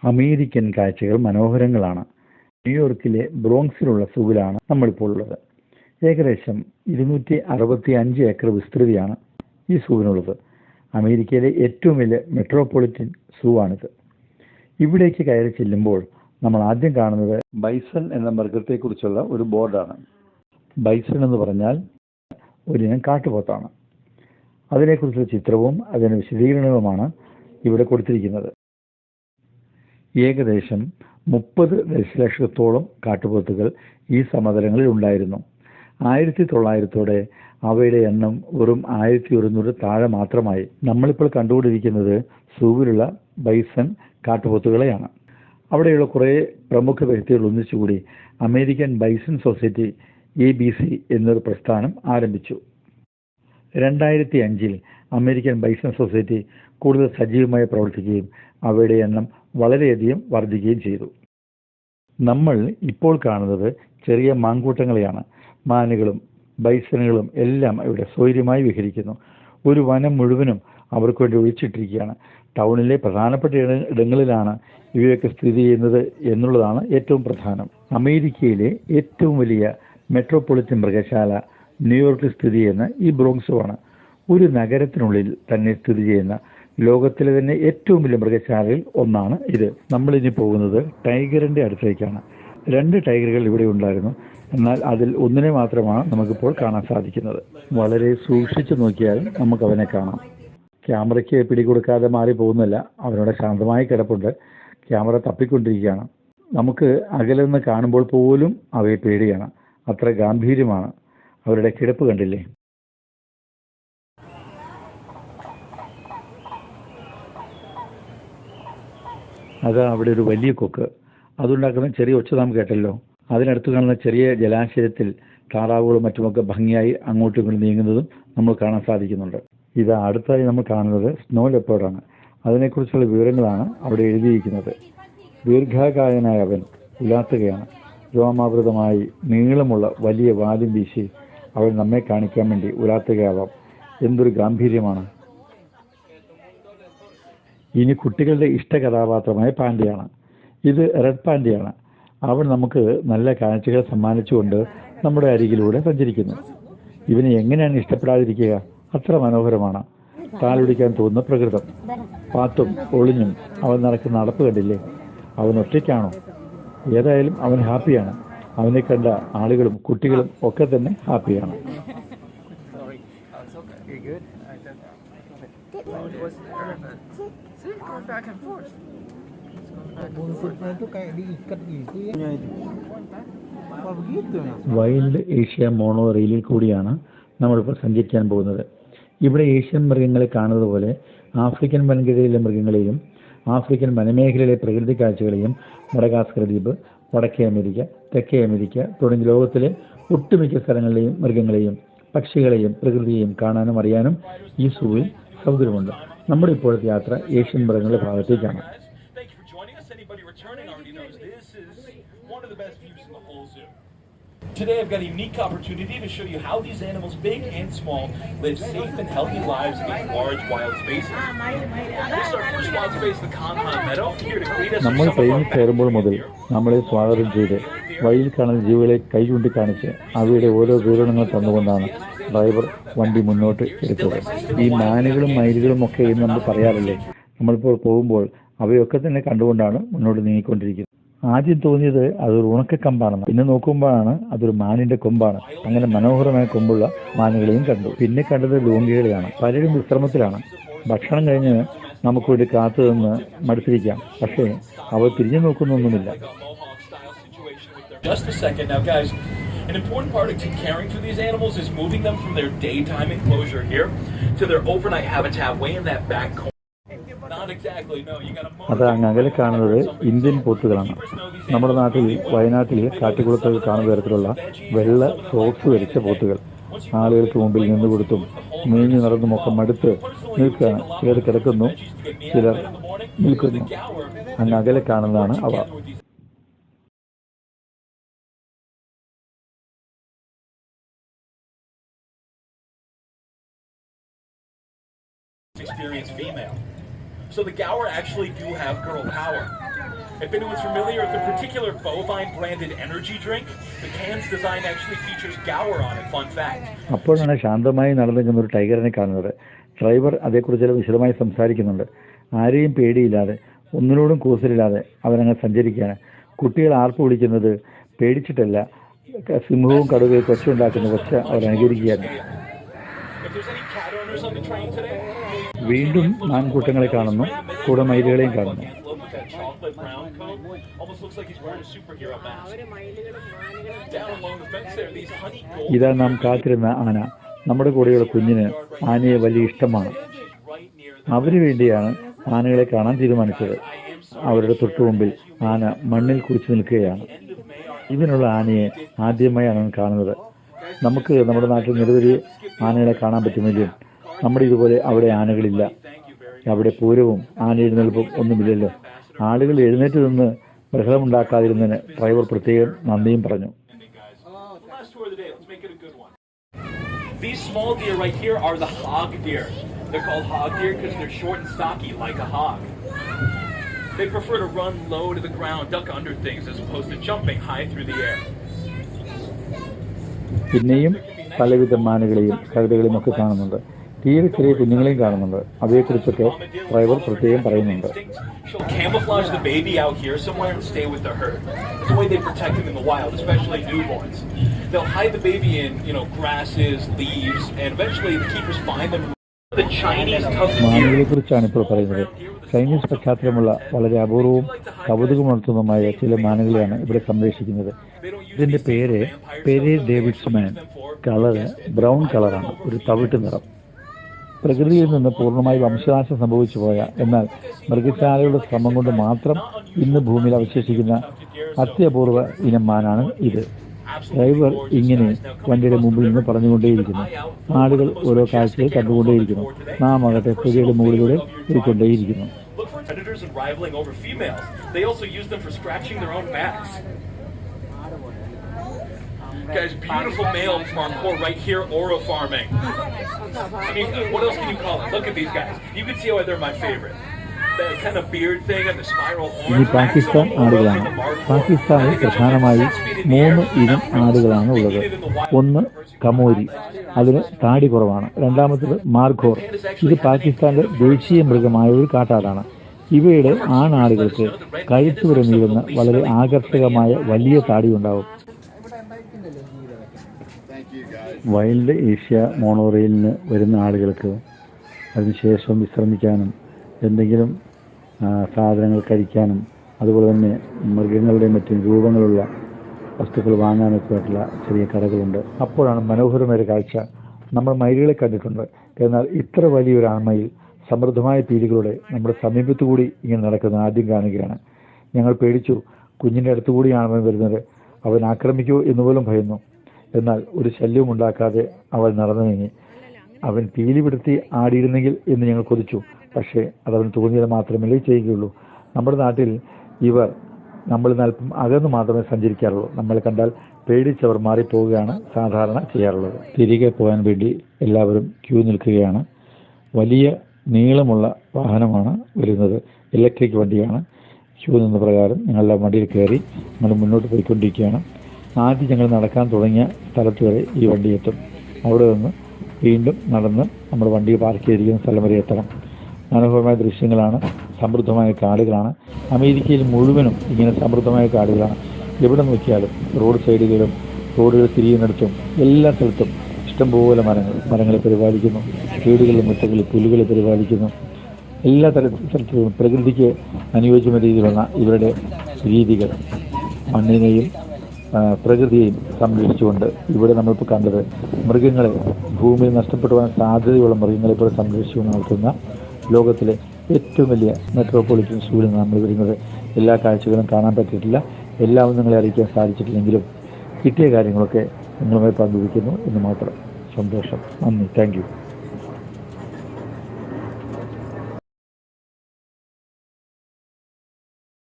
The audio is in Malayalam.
അമേരിക്കൻ കാഴ്ചകൾ മനോഹരങ്ങളാണ്. ന്യൂയോർക്കിലെ ബ്രോങ്സിലുള്ള സൂവിലാണ് നമ്മളിപ്പോൾ ഉള്ളത്. ഏകദേശം 265 ഏക്കർ വിസ്തൃതിയാണ് ഈ സൂവിനുള്ളത്. അമേരിക്കയിലെ ഏറ്റവും വലിയ മെട്രോപൊളിറ്റൻ സൂ ആണിത്. ഇവിടേക്ക് കയറി ചെല്ലുമ്പോൾ നമ്മൾ ആദ്യം കാണുന്നത് ബൈസൺ എന്ന മൃഗത്തെക്കുറിച്ചുള്ള ഒരു ബോർഡാണ്. ബൈസൺ എന്ന് പറഞ്ഞാൽ ഒരിനം കാട്ടുപോത്താണ്. അതിനെക്കുറിച്ചുള്ള ചിത്രവും അതിൻ്റെ വിശദീകരണവുമാണ് ഇവിടെ കൊടുത്തിരിക്കുന്നത്. ഏകദേശം 30 ദശലക്ഷത്തോളം കാട്ടുപോത്തുകൾ ഈ സമതലങ്ങളിൽ ഉണ്ടായിരുന്നു. 1900 അവയുടെ എണ്ണം വെറും 1100 താഴെ മാത്രമായി. നമ്മളിപ്പോൾ കണ്ടുകൊണ്ടിരിക്കുന്നത് സൂവിലുള്ള ബൈസൺ കാട്ടുപോത്തുകളെയാണ്. അവിടെയുള്ള കുറേ പ്രമുഖ വ്യക്തികൾ ഒന്നിച്ചുകൂടി അമേരിക്കൻ ബൈസൺ സൊസൈറ്റി ABC എന്നൊരു പ്രസ്ഥാനം ആരംഭിച്ചു. 2005 അമേരിക്കൻ ബൈസൺ സൊസൈറ്റി കൂടുതൽ സജീവമായി പ്രവർത്തിക്കുകയും അവയുടെ എണ്ണം വളരെയധികം വർദ്ധിക്കുകയും ചെയ്തു. നമ്മൾ ഇപ്പോൾ കാണുന്നത് ചെറിയ മാൻകൂട്ടങ്ങളെയാണ്. മാനുകളും ബൈസണുകളും എല്ലാം ഇവിടെ സ്വൈര്യമായി വിഹരിക്കുന്നു. ഒരു വനം മുഴുവനും അവർക്ക് വേണ്ടി ഒഴിച്ചിട്ടിരിക്കുകയാണ്. ടൗണിലെ പ്രധാനപ്പെട്ട ഇടങ്ങളിലാണ് ഇവയൊക്കെ സ്ഥിതി ചെയ്യുന്നത് എന്നുള്ളതാണ് ഏറ്റവും പ്രധാനം. അമേരിക്കയിലെ ഏറ്റവും വലിയ മെട്രോപൊളിറ്റൻ മൃഗശാല ന്യൂയോർക്കിൽ സ്ഥിതി ചെയ്യുന്ന ഈ ബ്രോങ്സുമാണ്. ഒരു നഗരത്തിനുള്ളിൽ തന്നെ സ്ഥിതി ചെയ്യുന്ന ലോകത്തിലെ തന്നെ ഏറ്റവും വലിയ മൃഗശാലയിൽ ഒന്നാണ് ഇത്. നമ്മളിനി പോകുന്നത് ടൈഗറിൻ്റെ അടുത്തേക്കാണ്. 2 ടൈഗറുകൾ ഇവിടെ ഉണ്ടായിരുന്നു. എന്നാൽ അതിൽ ഒന്നിനെ മാത്രമാണ് നമുക്കിപ്പോൾ കാണാൻ സാധിക്കുന്നത്. വളരെ സൂക്ഷിച്ചു നോക്കിയാൽ നമുക്കവനെ കാണാം. ക്യാമറയ്ക്ക് പിടികൊടുക്കാതെ മാറി പോകുന്നില്ല. അവനോട് ശാന്തമായി കിടപ്പുണ്ട്. ക്യാമറ തപ്പിക്കൊണ്ടിരിക്കുകയാണ്. നമുക്ക് അകലെ നിന്ന് കാണുമ്പോൾ പോലും അവയെ പേടിയാണ്. അത്ര ഗാംഭീര്യമാണ്. അവരുടെ കിടപ്പ് കണ്ടില്ലേ? അത് അവിടെ ഒരു വലിയ കൊക്ക്. അതുണ്ടാക്കുന്ന ചെറിയ ഒച്ച നാം കേട്ടല്ലോ. അതിനടുത്ത് കാണുന്ന ചെറിയ ജലാശയത്തിൽ താറാവുകളും മറ്റുമൊക്കെ ഭംഗിയായി അങ്ങോട്ടും ഇങ്ങോട്ടും നീങ്ങുന്നതും നമ്മൾ കാണാൻ സാധിക്കുന്നുണ്ട്. ഇത് അടുത്തായി നമ്മൾ കാണുന്നത് സ്നോ ലെപ്പേർഡാണ്. അതിനെക്കുറിച്ചുള്ള വിവരങ്ങളാണ് അവിടെ എഴുതിയിരിക്കുന്നത്. ദീർഘകായനായ അവൻ ഉലാത്തുകയാണ്. രോമാവൃതമായി നീളമുള്ള വലിയ വാലും വീശി അവൻ നമ്മെ കാണിക്കാൻ വേണ്ടി ഉലാത്തുകയാവാം. എന്തൊരു ഗാംഭീര്യമാണ്! ഇനി കുട്ടികളുടെ ഇഷ്ട കഥാപാത്രമായ പാൻഡയാണ്. ഇത് റെഡ് പാൻഡയാണ്. അവൻ നമുക്ക് നല്ല കാഴ്ചകൾ സമ്മാനിച്ചുകൊണ്ട് നമ്മുടെ അരികിലൂടെ സഞ്ചരിക്കുന്നു. ഇവനെ എങ്ങനെയാണ് ഇഷ്ടപ്പെടാതിരിക്കുക? അത്ര മനോഹരമാണ്. കാലൊടിക്കാൻ തോന്നുന്ന പ്രകൃതം. പാത്തും ഒളിഞ്ഞും അവൻ നടക്കുന്ന നടപ്പ് കണ്ടില്ലേ? അവൻ ഒറ്റയ്ക്കാണോ? ഏതായാലും അവൻ ഹാപ്പിയാണ്. അവനെ കണ്ട ആളുകളും കുട്ടികളും ഒക്കെ തന്നെ ഹാപ്പിയാണ്. വൈൽഡ് ഏഷ്യ മോണോ റെയിലിൽ കൂടിയാണ് നമ്മളിപ്പോൾ സഞ്ചരിക്കാൻ പോകുന്നത്. ഇവിടെ ഏഷ്യൻ മൃഗങ്ങളെ കാണുന്നത് പോലെ ആഫ്രിക്കൻ വൻകരയിലെ മൃഗങ്ങളെയും ആഫ്രിക്കൻ വനമേഖലയിലെ പ്രകൃതി കാഴ്ചകളെയും മഡഗാസ്കർ ദ്വീപ്, വടക്കേ അമേരിക്ക, തെക്കേ അമേരിക്ക തുടങ്ങിയ ലോകത്തിലെ ഒട്ടുമിക്ക സ്ഥലങ്ങളിലെയും മൃഗങ്ങളെയും പക്ഷികളെയും പ്രകൃതിയെയും കാണാനും അറിയാനും ഈ സൂവിൽ സൗകര്യമുണ്ട്. നമ്മുടെ ഇപ്പോഴത്തെ യാത്ര ഏഷ്യൻ മൃഗങ്ങളുടെ ഭാഗത്തേക്കാണ്. Today I've got a unique opportunity to show you how these animals, big and small, live safe and healthy lives in large wild spaces. This is our first wild space, the Kanhan Meadow. Here to greet us. നമ്മൾ ട്രെയിനിൽ കയറുമ്പോൾ മുതൽ നമ്മളെ സ്വാഗതം ചെയ്ത് വഴിയിൽ കാണുന്ന ജീവികളെ കൈ ചൂണ്ടിക്കാണിച്ച് അവയുടെ ഓരോ വിവരണങ്ങൾ തന്നുകൊണ്ടാണ് ഡ്രൈവർ വണ്ടി മുന്നോട്ട് എടുത്തത്. ഈ മാനുകളും മയിലുകളും ഒക്കെ എന്ന് നമ്മൾ പറയാറില്ലേ? നമ്മളിപ്പോൾ പോകുമ്പോൾ അവയൊക്കെ തന്നെ കണ്ടുകൊണ്ടാണ് മുന്നോട്ട് നീങ്ങിക്കൊണ്ടിരിക്കുന്നത്. ആദ്യം തോന്നിയത് അതൊരു ഉണക്കക്കമ്പാണെന്ന്. പിന്നെ നോക്കുമ്പോഴാണ് അതൊരു മാനിന്റെ കൊമ്പാണ്. അങ്ങനെ മനോഹരമായ കൊമ്പുള്ള മാനുകളെയും കണ്ടു. പിന്നെ കണ്ടത് ലൂങ്കികളെയാണ്. പലരും വിശ്രമത്തിലാണ്. ഭക്ഷണം കഴിഞ്ഞ് നമുക്ക് വേണ്ടി കാത്തു നിന്ന് മടുത്തിരിക്കാം. പക്ഷേ അവ തിരിഞ്ഞു നോക്കുന്നൊന്നുമില്ല. Just a second now, guys. An important part of caring for these animals is moving them from their daytime enclosure here to their overnight habitat way in that back corner. അത് അങ്ങ് അകലെ കാണുന്നത് ഇന്ത്യൻ പോത്തുകളാണ്. നമ്മുടെ നാട്ടിൽ വയനാട്ടിൽ കാട്ടിക്കുളത്തിൽ കാണുന്ന തരത്തിലുള്ള വെള്ള സോക്സ് ധരിച്ച പോത്തുകൾ ആളുകൾക്ക് മുമ്പിൽ നിന്നുകൊടുത്തും മേഞ്ഞു നടന്നുമൊക്കെ മടുത്ത് നിൽക്കുകയാണ്. ചിലർ കിടക്കുന്നു, ചിലർ നിൽക്കുന്നു. അങ്ങ് അകലെ കാണുന്നതാണ് അവ. Experienced female. So the Gower actually do have girl power. If anyone's familiar with the particular bovine branded energy drink, the can's design actually features Gower on it. Fun fact. അപ്പോഴാണ് ശാന്തമായി നടന്നു നിൽക്കുന്ന ഒരു ടൈഗറിനെ കാണുന്നത്. ഡ്രൈവർ അതേക്കുറിച്ച് വിശദമായി സംസാരിക്കുന്നുണ്ട്. ആരെയും പേടിയില്ലാതെ, ഒന്നിനോടും കൂസലില്ലാതെ അവനങ്ങ് സഞ്ചരിക്കുകയാണ്. കുട്ടികൾ ആർപ്പ് വിളിക്കുന്നത് പേടിച്ചിട്ടല്ല, സിംഹവും കടുവയും കൊച്ചുണ്ടാക്കുന്ന കൊച്ച അവർ അനുകരിക്കുകയാണ്. വീണ്ടും മാൻകൂട്ടങ്ങളെ കാണുന്നു, കൂടെ മയിലുകളെയും കാണുന്നു. ഇതാ നാം കാത്തിരുന്ന ആന. നമ്മുടെ കൂടെയുള്ള കുഞ്ഞിന് ആനയെ വലിയ ഇഷ്ടമാണ്. അവന് വേണ്ടിയാണ് ആനകളെ കാണാൻ തീരുമാനിച്ചത്. അവരുടെ തൊട്ടുമുമ്പിൽ ആന മണ്ണിൽ കുടിച്ചു നിൽക്കുകയാണ്. ഇതിനുള്ള ആനയെ ആദ്യമായാണ് കാണുന്നത്. നമുക്ക് നമ്മുടെ നാട്ടിൽ നിരവധി ആനകളെ കാണാൻ പറ്റുമെങ്കിലും നമ്മുടെ ഇതുപോലെ അവിടെ ആനകളില്ല. അവിടെ പൂരവും ആന എഴുന്നേൽപ്പും ഒന്നുമില്ലല്ലോ. ആളുകൾ എഴുന്നേറ്റ് നിന്ന് ബഹളമുണ്ടാക്കാതിരുന്നതിന് ഡ്രൈവർ പ്രത്യേകം നന്ദിയും പറഞ്ഞു. These small deer right here are the hog deer. They're called hog deer because they're short and stocky like a hog. They prefer to run low to the ground, duck under things as opposed to jumping high through the air. പിന്നെയും പലവിധ മാനുകളെയും കഴുതകളെയും ഒക്കെ കാണുന്നുണ്ട്. തീരെ ചെറിയ കുഞ്ഞുങ്ങളെയും കാണുന്നുണ്ട്. അവയെക്കുറിച്ചൊക്കെ ഡ്രൈവർ പ്രത്യേകം പറയുന്നുണ്ട്. She'll camouflage the baby out here somewhere and stay with the herd. It's the way they protect them in the wild, especially newborns. They'll hide the baby in, grasses, leaves, and eventually the keepers find them. The Chinese tough deer. മാനുകളെ കുറിച്ചാണ് ഇപ്പോൾ പറയുന്നത്. ചൈനീസ് പശ്ചാത്തലമുള്ള വളരെ അപൂർവവും കൗതുകമുണർത്തുന്നതുമായ ചില മാനുകളെയാണ് ഇവിടെ സംരക്ഷിക്കുന്നത്. ഇതിന്റെ പേര് പെരി ഡേവിഡ്സ്മാൻ. കളറ് ബ്രൗൺ കളറാണ്, ഒരു തവിട്ട് നിറം. പ്രകൃതിയിൽ നിന്ന് പൂർണ്ണമായി വംശനാശം സംഭവിച്ചു പോയ, എന്നാൽ മൃഗശാലയുടെ ശ്രമം കൊണ്ട് മാത്രം ഇന്ന് ഭൂമിയിൽ അവശേഷിക്കുന്ന അത്യപൂർവ ഇനം മാനാണ് ഇത്. ഡ്രൈവർ ഇങ്ങനെ വണ്ടിയുടെ മുമ്പിൽ നിന്ന് പറഞ്ഞുകൊണ്ടേയിരിക്കുന്നു. ആളുകൾ ഓരോ കാഴ്ചകൾ കണ്ടുകൊണ്ടേയിരിക്കുന്നു. നാം ആകട്ടെ പുതിയുടെ മുകളിലൂടെ പോയിക്കൊണ്ടേയിരിക്കുന്നു. Guys, beautiful male farm core right here, Oro farming. I mean, what else can you call it? Look at these guys. You can see why they're my favorite. The kind of beard thing and the spiral ഇനി horns. പാകിസ്ഥാൻ ആടുകളാണ്. പാകിസ്ഥാനിൽ പ്രധാനമായി 3 ഇനം ആടുകളാണ് ഉള്ളത്. ഒന്ന് കമോരി, അതിന് താടി കുറവാണ്. രണ്ടാമത്തേത് മാർഘോർ, ഇത് പാകിസ്ഥാനിലെ ദേശീയ മൃഗമായ ഒരു കാട്ടാടാണ്. ഇവയുടെ ആണാടുകൾക്ക് കഴുത്ത് വരെ നീളുന്ന വളരെ ആകർഷകമായ വലിയ താടിയുണ്ടാവും. വൈൽഡ് ഏഷ്യ മോണോറെയിലിന് വരുന്ന ആളുകൾക്ക് അതിനുശേഷം വിശ്രമിക്കാനും എന്തെങ്കിലും സാധനങ്ങൾ കഴിക്കാനും അതുപോലെ തന്നെ മൃഗങ്ങളുടെയും മറ്റും രൂപങ്ങളുള്ള വസ്തുക്കൾ വാങ്ങാനൊക്കെ ആയിട്ടുള്ള ചെറിയ കടകളുണ്ട്. അപ്പോഴാണ് മനോഹരമായ കാഴ്ച. നമ്മൾ മയിലുകളെ കണ്ടിട്ടുണ്ട്, എന്നാൽ ഇത്ര വലിയൊരു ആൺമയിൽ സമൃദ്ധമായ പീലികളുടെ നമ്മുടെ സമീപത്തുകൂടി ഇങ്ങനെ നടക്കുന്നത് ആദ്യം കാണുകയാണ്. ഞങ്ങൾ പേടിച്ചു. കുഞ്ഞിൻ്റെ അടുത്തുകൂടിയാണ് അവൻ വരുന്നത്, അവൻ ആക്രമിക്കുമോ എന്നുപോലും ഭയന്നു. എന്നാൽ ഒരു ശല്യവും ഉണ്ടാക്കാതെ അവൻ നടന്നു നീങ്ങി. അവൻ പീലി വിടർത്തി ആടിയിരുന്നെങ്കിൽ എന്ന് ഞങ്ങൾ കൊതിച്ചു. പക്ഷേ അതവന് തോന്നിയത് മാത്രമല്ലേ ചെയ്യുകയുള്ളൂ. നമ്മുടെ നാട്ടിൽ ഇവർ നമ്മൾ അല്പം അകന്ന് മാത്രമേ സഞ്ചരിക്കാറുള്ളൂ. നമ്മളെ കണ്ടാൽ പേടിച്ചവർ മാറിപ്പോവുകയാണ് സാധാരണ ചെയ്യാറുള്ളത്. തിരികെ പോകാൻ വേണ്ടി എല്ലാവരും ക്യൂ നിൽക്കുകയാണ്. വലിയ നീളമുള്ള വാഹനമാണ് വരുന്നത്, ഇലക്ട്രിക് വണ്ടിയാണ്. ക്യൂ നിന്ന പ്രകാരം ഞങ്ങളുടെ വണ്ടിയിൽ കയറി ഞങ്ങൾ മുന്നോട്ട് പോയിക്കൊണ്ടിരിക്കുകയാണ്. ആദ്യം ഞങ്ങൾ നടക്കാൻ തുടങ്ങിയ സ്ഥലത്ത് വരെ ഈ വണ്ടി എത്തും. അവിടെ നിന്ന് വീണ്ടും നടന്ന് നമ്മുടെ വണ്ടി പാർക്ക് ചെയ്തിരിക്കുന്ന സ്ഥലം വരെ എത്തണം. മനോഹരമായ ദൃശ്യങ്ങളാണ്, സമൃദ്ധമായ കാടുകളാണ്. അമേരിക്കയിൽ മുഴുവനും ഇങ്ങനെ സമൃദ്ധമായ കാടുകളാണ്. എവിടെ നോക്കിയാലും റോഡ് സൈഡുകളിലും റോഡുകൾ തിരിയുന്നിടത്തും എല്ലാ സ്ഥലത്തും ഇഷ്ടംപോലെ മരങ്ങളെ പരിപാലിക്കുന്നു. വീടുകളിലും മുറ്റങ്ങളിൽ പുല്ലുകളെ പരിപാലിക്കുന്നു. എല്ലാ സ്ഥലത്തും പ്രകൃതിക്ക് അനുയോജ്യമായ രീതിയിലുള്ള ഇവരുടെ രീതികൾ മണ്ണിനെയും പ്രകൃതിയെയും സംരക്ഷിച്ചുകൊണ്ട് ഇവിടെ നമ്മളിപ്പോൾ കണ്ടത് മൃഗങ്ങളെ, ഭൂമിയിൽ നഷ്ടപ്പെട്ടു പോകാൻ സാധ്യതയുള്ള മൃഗങ്ങളെ പോലെ സംരക്ഷിച്ചുകൊണ്ട് നടത്തുന്ന ലോകത്തിലെ ഏറ്റവും വലിയ മെട്രോപൊളിറ്റൻ സൂവിൽ നമ്മൾ വരുന്നത്. എല്ലാ കാഴ്ചകളും കാണാൻ പറ്റിയിട്ടില്ല, എല്ലാം നിങ്ങളെ അറിയിക്കാൻ സാധിച്ചിട്ടില്ലെങ്കിലും കിട്ടിയ കാര്യങ്ങളൊക്കെ നിങ്ങളുമായി പങ്കുവയ്ക്കുന്നു എന്ന് മാത്രം. സന്തോഷം. നന്ദി. Thank you.